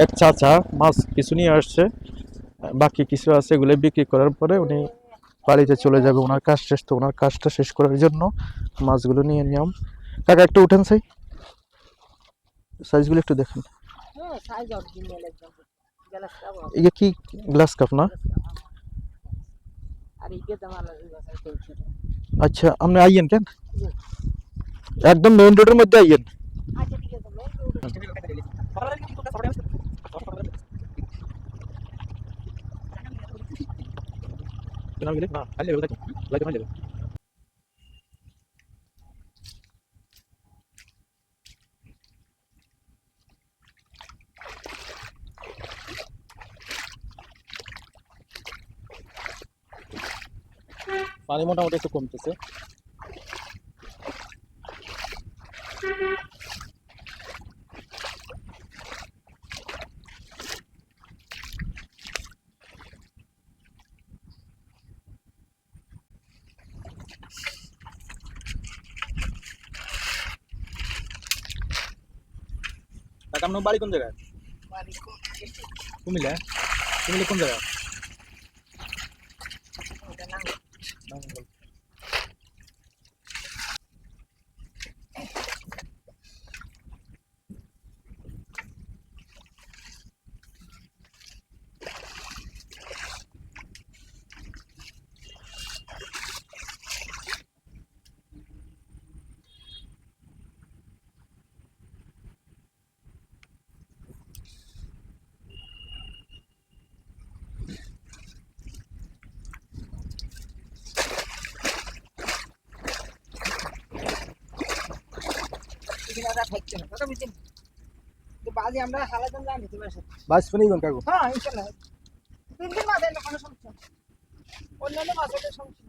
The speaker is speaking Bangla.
এক চাচা মাছ কিছু নিয়ে আসছে, বাকি কিছু আছে, এগুলো বিক্রি করার পরে উনি বাড়িতে চলে যাবে। ওনার কাজ শেষ, তো ওনার কাজটা শেষ করার জন্য মাছগুলো নিয়ে নিলাম। কাকা একটু উঠেন, সাইজগুলো একটু দেখেন। ये কি গ্লাস কাপ না? আচ্ছা, আপনি আইয়েন কেন, একদম মেইন রোডের মধ্যে আইয়েন। পানি মোটামুটি একটু কমতেছে। আপনার বাড়ি কোন জায়গায়? কুমিল্লা। কুমিল্লা কোন জায়গা? বাস ফোনই কোন কাকু? হ্যাঁ ইনশাআল্লাহ। তিন দিন বাদে না কোনো সমস্যা। অন্যান্য মাছের সমস্যা।